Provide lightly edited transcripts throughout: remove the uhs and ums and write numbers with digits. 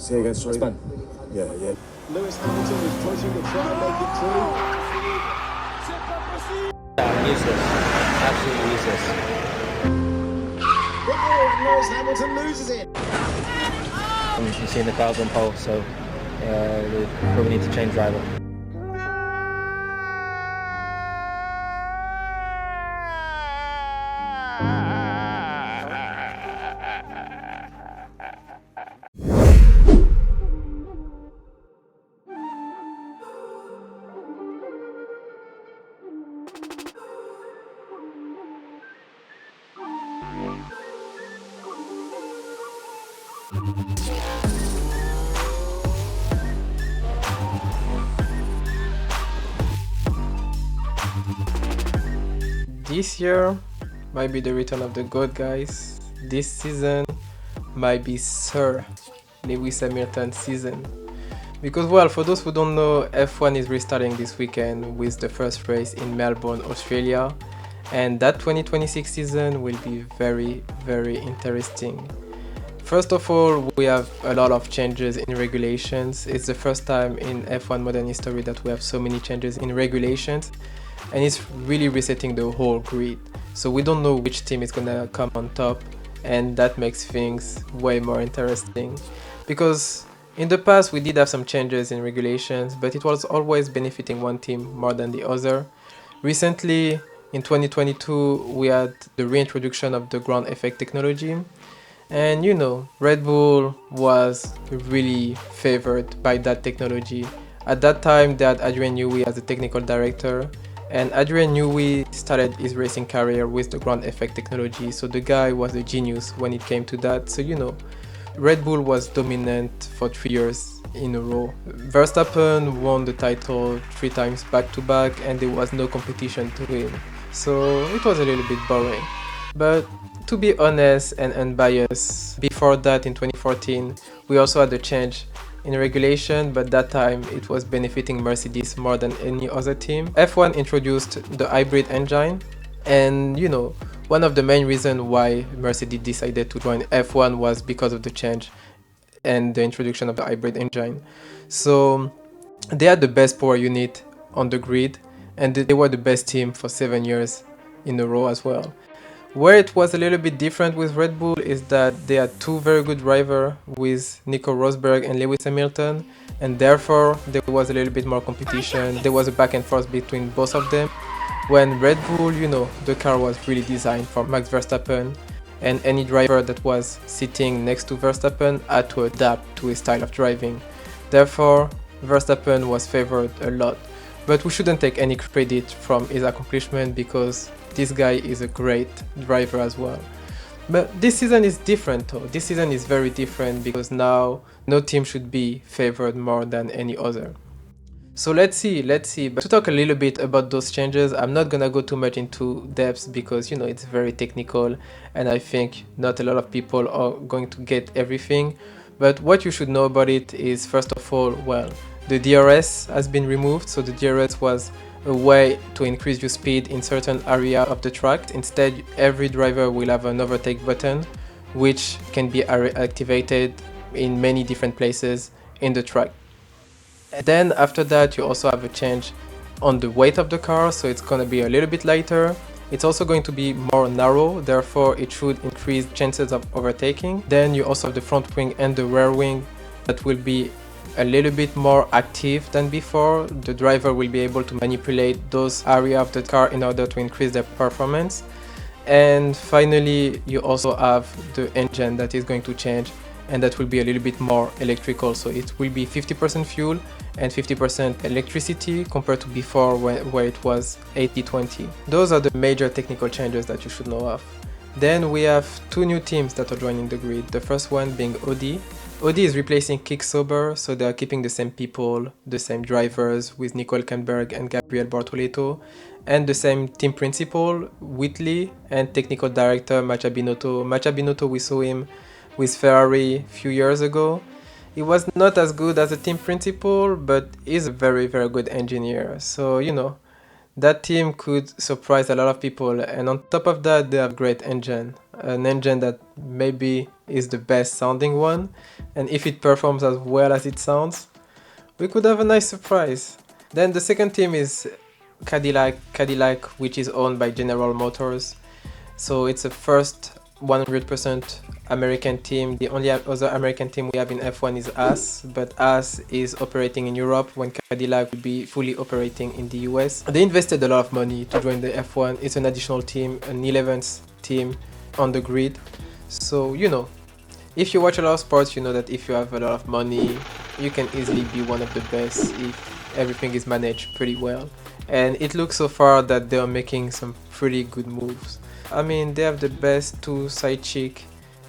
Say again, sorry. Fun. Yeah. Lewis Hamilton is pushing to try and make it through. Useless. Absolutely useless. Lewis Hamilton loses it. You've seen the cars on pole, so we probably need to change driver. This year might be the return of the GOAT, guys. This season might be Sir Lewis Hamilton's season. Because, well, for those who don't know, F1 is restarting this weekend with the first race in Melbourne, Australia. And that 2026 season will be very, very interesting. First of all, we have a lot of changes in regulations. It's the first time in F1 modern history that we have so many changes in regulations. And it's really resetting the whole grid. So we don't know which team is gonna come on top, and that makes things way more interesting. Because in the past we did have some changes in regulations, but it was always benefiting one team more than the other. Recently, in 2022, we had the reintroduction of the ground effect technology. And you know, Red Bull was really favored by that technology. At that time, they had Adrian Newey as the technical director. And Adrian Newey started his racing career with the ground effect technology, so the guy was a genius when it came to that. So you know, Red Bull was dominant for 3 years in a row. Verstappen won the title 3 times back to back, and there was no competition to win. So it was a little bit boring. But to be honest and unbiased, before that in 2014, we also had a change in regulation, but that time it was benefiting Mercedes more than any other team. F1 introduced the hybrid engine, and you know, one of the main reasons why Mercedes decided to join F1 was because of the change and the introduction of the hybrid engine. So they had the best power unit on the grid, and they were the best team for 7 years in a row as well. Where it was a little bit different with Red Bull is that they had 2 very good drivers with Nico Rosberg and Lewis Hamilton, and therefore there was a little bit more competition. There was a back and forth between both of them. When Red Bull, you know, the car was really designed for Max Verstappen, and any driver that was sitting next to Verstappen had to adapt to his style of driving. Therefore, Verstappen was favored a lot. But we shouldn't take any credit from his accomplishment because this guy is a great driver as well. But this season is different though. This season is very different because now no team should be favored more than any other. So let's see. But to talk a little bit about those changes, I'm not gonna go too much into depth because you know it's very technical and I think not a lot of people are going to get everything. But what you should know about it is, first of all, well, the DRS has been removed. So the DRS was a way to increase your speed in certain area of the track. Instead, every driver will have an overtake button, which can be activated in many different places in the track. And then after that, you also have a change on the weight of the car, so it's going to be a little bit lighter. It's also going to be more narrow, therefore it should increase chances of overtaking. Then you also have the front wing and the rear wing that will be a little bit more active than before. The driver will be able to manipulate those areas of the car in order to increase their performance. And finally, you also have the engine that is going to change, and that will be a little bit more electrical. So it will be 50% fuel and 50% electricity compared to before where it was 80-20. Those are the major technical changes that you should know of. Then we have 2 new teams that are joining the grid. The first one being Audi. Audi is replacing Kick Sauber, so they are keeping the same people, the same drivers with Nico Hülkenberg and Gabriel Bortoleto, and the same team principal, Whitley, and technical director Mattia Binotto. Mattia Binotto, we saw him with Ferrari a few years ago. He was not as good as a team principal, but he's a very, very good engineer. So, you know, that team could surprise a lot of people. And on top of that, they have great engine. an engine that maybe is the best sounding one, and if it performs as well as it sounds, we could have a nice surprise. Then the second team is Cadillac, which is owned by General Motors. So it's a first 100% American team. The only other American team we have in F1 is Haas, but Haas is operating in Europe when Cadillac will be fully operating in the US. They invested a lot of money to join the F1. It's an additional team, an 11th team on the grid. So, you know, if you watch a lot of sports, you know that if you have a lot of money, you can easily be one of the best if everything is managed pretty well. And it looks so far that they are making some pretty good moves. I mean, they have the best two side chick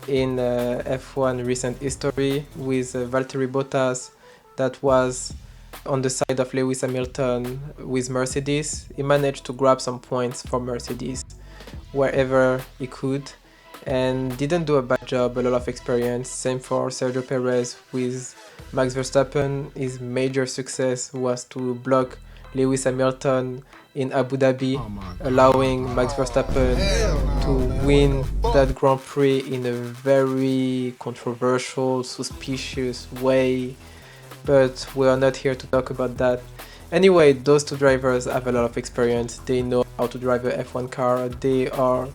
in F1 recent history with Valtteri Bottas that was on the side of Lewis Hamilton with Mercedes. He managed to grab some points for Mercedes wherever he could and didn't do a bad job, a lot of experience. Same for Sergio Perez with Max Verstappen. His major success was to block Lewis Hamilton in Abu Dhabi, allowing Max Verstappen to win that Grand Prix in a very controversial, suspicious way, but we are not here to talk about that. Anyway, those two drivers have a lot of experience. They know how to drive a F1 car. They are,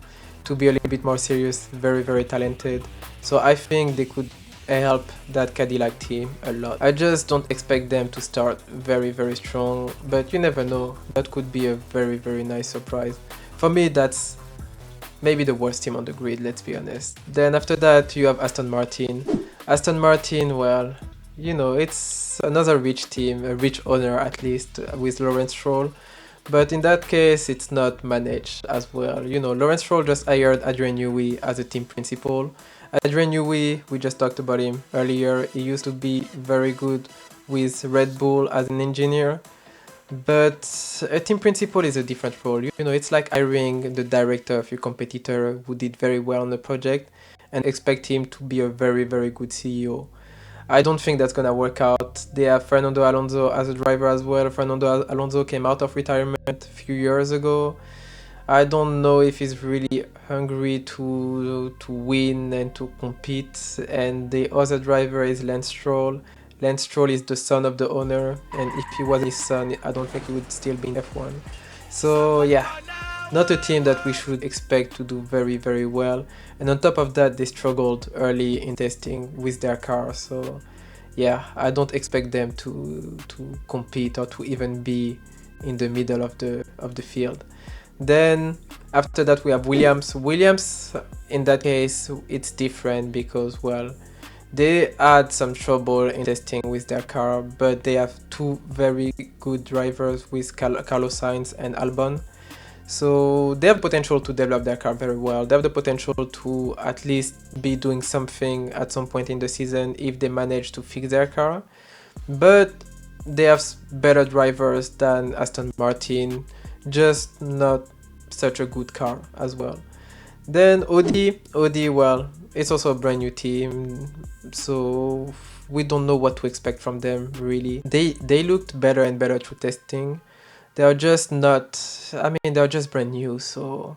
to be a little bit more serious, very, very talented. So I think they could help that Cadillac team a lot. I just don't expect them to start very, very strong, but you never know. That could be a very, very nice surprise. For me, that's maybe the worst team on the grid, let's be honest. Then after that, you have Aston Martin. Aston Martin, well, you know, it's another rich team, a rich owner at least, with Lawrence Stroll. But in that case, it's not managed as well. You know, Lawrence Stroll just hired Adrian Newey as a team principal. Adrian Newey, we just talked about him earlier. He used to be very good with Red Bull as an engineer. But a team principal is a different role. You know, it's like hiring the director of your competitor who did very well on the project and expect him to be a very, very good CEO. I don't think that's gonna work out. They have Fernando Alonso as a driver as well. Fernando Alonso came out of retirement a few years ago. I don't know if he's really hungry to win and to compete. And the other driver is Lance Stroll. Lance Stroll is the son of the owner, and if he was his son, I don't think he would still be in F1. So yeah, not a team that we should expect to do very, very well. And on top of that, they struggled early in testing with their car. So yeah, I don't expect them to compete or to even be in the middle of the field. Then after that, we have Williams. Williams, in that case, it's different because, well, they had some trouble in testing with their car, but they have two very good drivers with Carlos Sainz and Albon. So they have potential to develop their car very well. They have the potential to at least be doing something at some point in the season if they manage to fix their car. But they have better drivers than Aston Martin, just not such a good car as well. Then Audi, well, it's also a brand new team, so we don't know what to expect from them really. They looked better and better through testing. They are just not, I mean, they're just brand new, so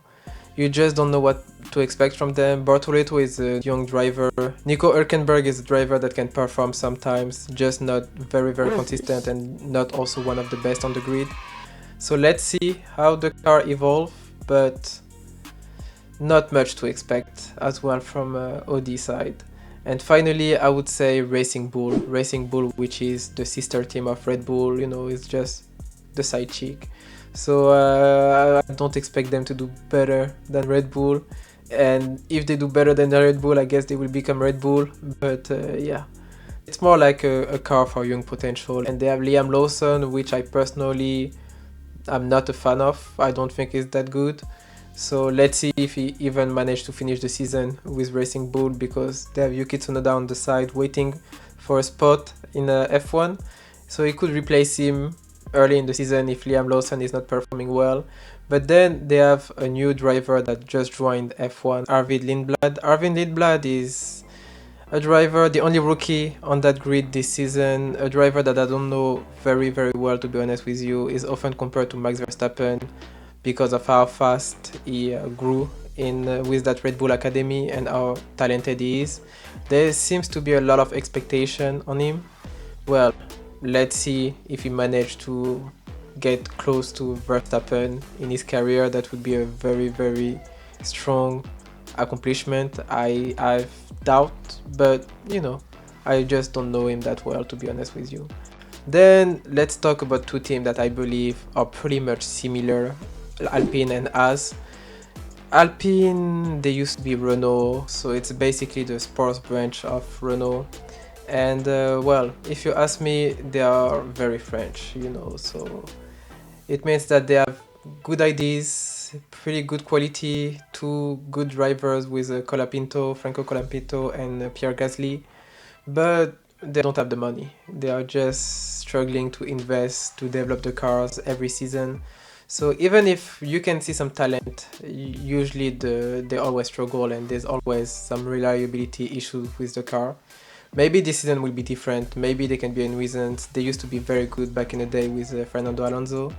you just don't know what to expect from them. Bortoleto is a young driver. Nico Hülkenberg is a driver that can perform sometimes, just not very, very consistent and not also one of the best on the grid. So let's see how the car evolves, but not much to expect as well from Audi side. And finally, I would say Racing Bull, which is the sister team of Red Bull, you know, it's just the side chick. So I don't expect them to do better than Red Bull. And if they do better than Red Bull, I guess they will become Red Bull. But yeah, it's more like a car for young potential. And they have Liam Lawson, which I personally am not a fan of. I don't think he's that good. So let's see if he even managed to finish the season with Racing Bull, because they have Yuki Tsunoda on the side waiting for a spot in F1. So he could replace him early in the season if Liam Lawson is not performing well. But then they have a new driver that just joined F1, Arvid Lindblad. Arvid Lindblad is a driver, the only rookie on that grid this season, a driver that I don't know very, very well, to be honest with you, is often compared to Max Verstappen. because of how fast he grew in with that Red Bull Academy and how talented he is. There seems to be a lot of expectation on him. Well, let's see if he managed to get close to Verstappen in his career. That would be a very, very strong accomplishment. I've doubt, but I just don't know him that well, to be honest with you. Then let's talk about two teams that I believe are pretty much similar, Alpine and Haas. Alpine, they used to be Renault, so it's basically the sports branch of Renault. And well, if you ask me, they are very French, so it means that they have good ideas, pretty good quality, two good drivers with Franco Colapinto and Pierre Gasly, but they don't have the money. They are just struggling to invest, to develop the cars every season. So even if you can see some talent, usually they always struggle and there's always some reliability issues with the car. Maybe this season will be different. Maybe they can be in reasons. They used to be very good back in the day with Fernando Alonso.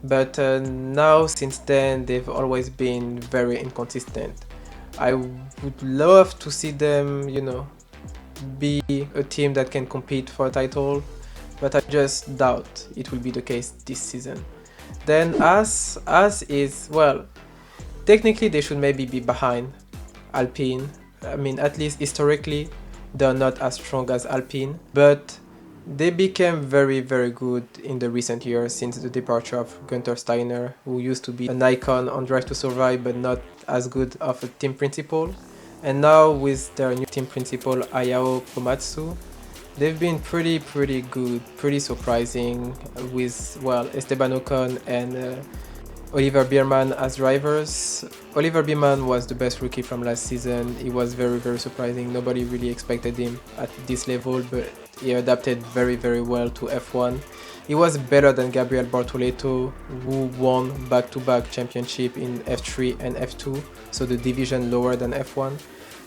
But now, since then, they've always been very inconsistent. I would love to see them, be a team that can compete for a title, but I just doubt it will be the case this season. Then Haas is, well, technically they should maybe be behind Alpine. I mean, at least historically, they're not as strong as Alpine, but they became very, very good in the recent years since the departure of Gunther Steiner, who used to be an icon on Drive to Survive, but not as good of a team principal. And now with their new team principal, Ayao Komatsu, they've been pretty good, pretty surprising with, well, Esteban Ocon and Oliver Biermann as drivers. Oliver Biermann was the best rookie from last season. He was very, very surprising. Nobody really expected him at this level, but he adapted very, very well to F1. He was better than Gabriel Bortoleto, who won back-to-back championship in F3 and F2, so the division lower than F1.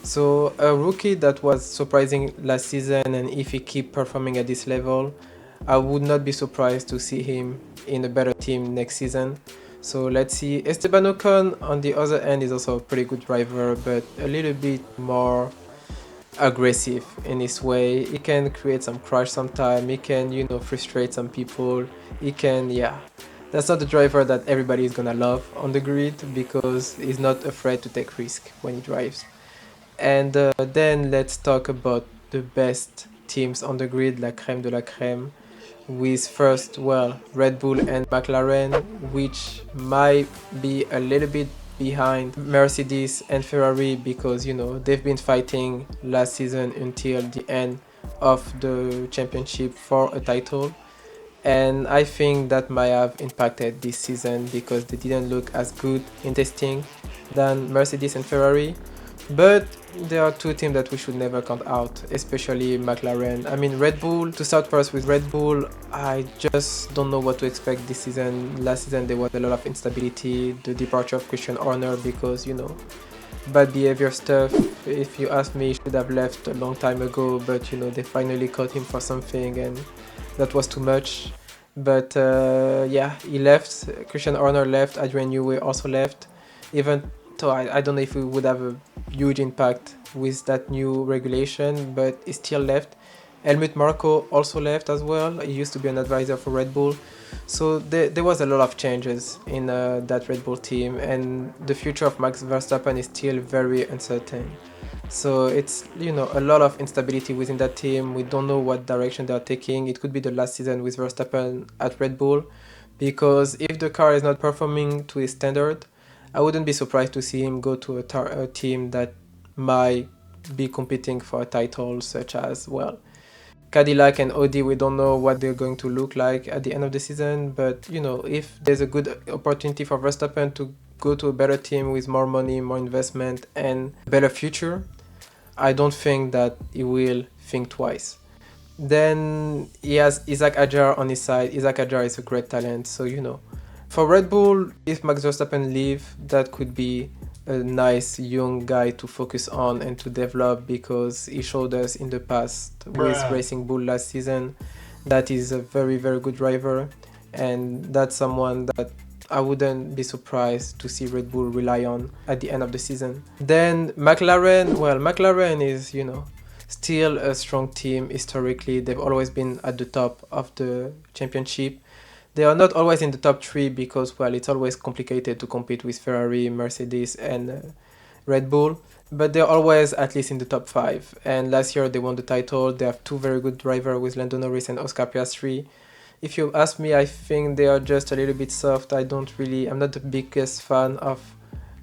So a rookie that was surprising last season, and if he keep performing at this level, I would not be surprised to see him in a better team next season. So let's see. Esteban Ocon on the other end is also a pretty good driver, but a little bit more aggressive in his way. He can create some crash sometime. He can, frustrate some people. He can, that's not the driver that everybody is gonna love on the grid, because he's not afraid to take risk when he drives. And then let's talk about the best teams on the grid, la crème de la crème, with first, well, Red Bull and McLaren, which might be a little bit behind Mercedes and Ferrari, because they've been fighting last season until the end of the championship for a title, and I think that might have impacted this season because they didn't look as good in testing than Mercedes and Ferrari. But there are two teams that we should never count out, especially McLaren. I mean, Red Bull, to start first with Red Bull, I just don't know what to expect this season. Last season there was a lot of instability, the departure of Christian Horner because, bad behavior stuff. If you ask me, he should have left a long time ago, but they finally caught him for something and that was too much. But he left, Christian Horner left, Adrian Newey also left. Even though I don't know if we would have a huge impact with that new regulation, but he still left. Helmut Marko also left as well. He used to be an advisor for Red Bull. So there was a lot of changes in that Red Bull team, and the future of Max Verstappen is still very uncertain. So it's, a lot of instability within that team. We don't know what direction they are taking. It could be the last season with Verstappen at Red Bull, because if the car is not performing to his standard, I wouldn't be surprised to see him go to a team that might be competing for a title, such as, well, Cadillac and Audi. We don't know what they're going to look like at the end of the season, but if there's a good opportunity for Verstappen to go to a better team with more money, more investment, and a better future, I don't think that he will think twice. Then he has Isaac Hadjar on his side. Isaac Hadjar is a great talent, so for Red Bull, if Max Verstappen leave, that could be a nice young guy to focus on and to develop, because he showed us in the past with Racing Bull last season that he's a very, very good driver, and that's someone that I wouldn't be surprised to see Red Bull rely on at the end of the season. Then McLaren, well, McLaren is, still a strong team historically. They've always been at the top of the championship. They are not always in the top 3 because, well, it's always complicated to compete with Ferrari, Mercedes, and Red Bull. But they're always at least in the top 5. And last year they won the title. They have 2 very good drivers with Lando Norris and Oscar Piastri. If you ask me, I think they are just a little bit soft. I'm not the biggest fan of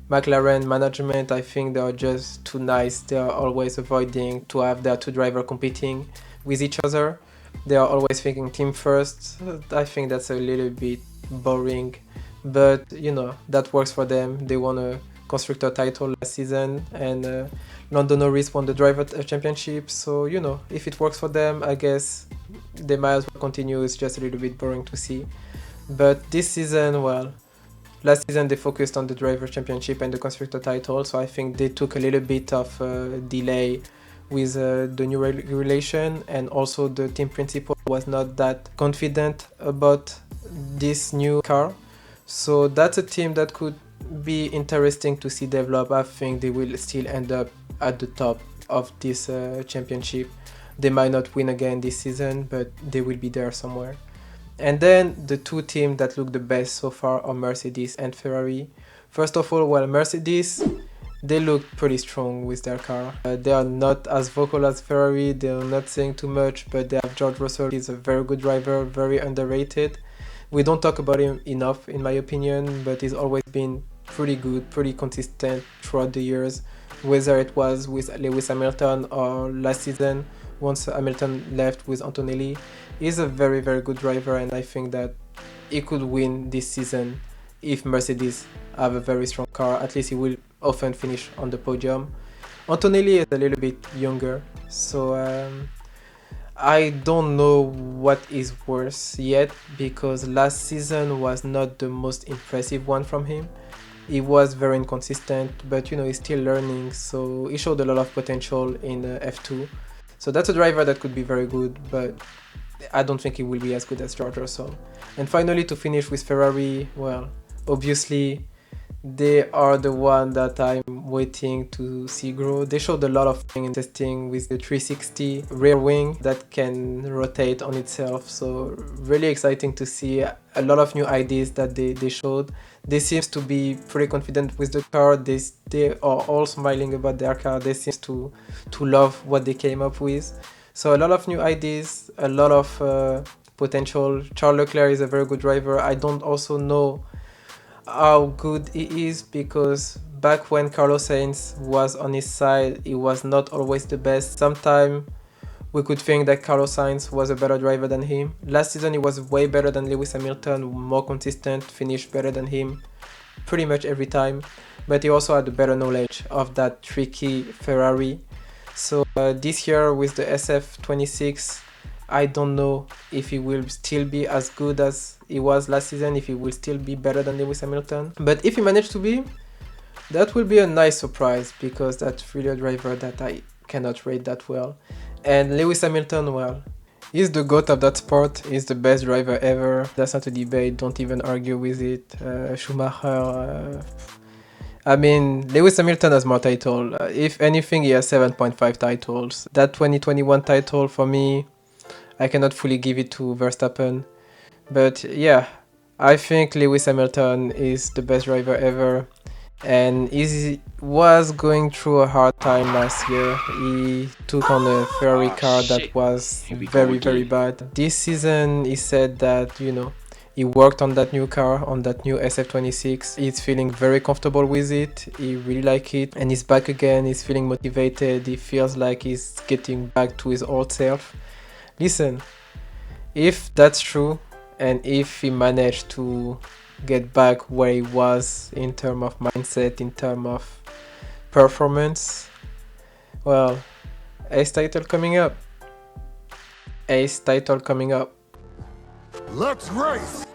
McLaren management. I think they are just too nice. They are always avoiding to have their 2 drivers competing with each other. They are always thinking team first. I think that's a little bit boring. But, that works for them. They won a constructor title last season, and Lando Norris won the driver championship, so if it works for them, I guess they might as well continue. It's just a little bit boring to see. But this season, well, last season they focused on the driver championship and the constructor title, so I think they took a little bit of delay with the new regulation, and also the team principal was not that confident about this new car. So that's a team that could be interesting to see develop. I think they will still end up at the top of this championship. They might not win again this season, but they will be there somewhere. And then the 2 teams that look the best so far are Mercedes and Ferrari. First of all, well, Mercedes, they look pretty strong with their car. They are not as vocal as Ferrari, they are not saying too much, but they have George Russell. He's a very good driver, very underrated. We don't talk about him enough, in my opinion, but he's always been pretty good, pretty consistent throughout the years, whether it was with Lewis Hamilton or last season once Hamilton left with Antonelli. He's a very, very good driver, and I think that he could win this season if Mercedes have a very strong car. At least he will often finish on the podium. Antonelli is a little bit younger, so I don't know what is worse yet, because last season was not the most impressive one from him. He was very inconsistent, but he's still learning, so he showed a lot of potential in F2. So that's a driver that could be very good, but I don't think he will be as good as George Russell. And finally, to finish with Ferrari, well, obviously they are the one that I'm waiting to see grow. They showed a lot of things in testing with the 360 rear wing that can rotate on itself, so really exciting to see a lot of new ideas that they showed. They seem to be pretty confident with the car. They are all smiling about their car. They seem to love what they came up with. So a lot of new ideas, a lot of potential. Charles Leclerc is a very good driver. I don't also know how good he is, because back when Carlos Sainz was on his side, he was not always the best. Sometimes we could think that Carlos Sainz was a better driver than him. Last season he was way better than Lewis Hamilton, more consistent, finished better than him pretty much every time, but he also had a better knowledge of that tricky Ferrari. So this year with the SF26, I don't know if he will still be as good as he was last season, if he will still be better than Lewis Hamilton. But if he managed to be, that will be a nice surprise, because that's really a driver that I cannot rate that well. And Lewis Hamilton, well, he's the GOAT of that sport. He's the best driver ever. That's not a debate, don't even argue with it. Schumacher, I mean, Lewis Hamilton has more titles. If anything, he has 7.5 titles. That 2021 title, for me, I cannot fully give it to Verstappen. But yeah, I think Lewis Hamilton is the best driver ever. And he was going through a hard time last year. He took on a Ferrari car that was very, very bad. This season, he said that, he worked on that new car, on that new SF26. He's feeling very comfortable with it. He really likes it. And he's back again. He's feeling motivated. He feels like he's getting back to his old self. Listen, if that's true, and if he managed to get back where he was in terms of mindset, in terms of performance, well, ace title coming up. Ace title coming up. Let's race!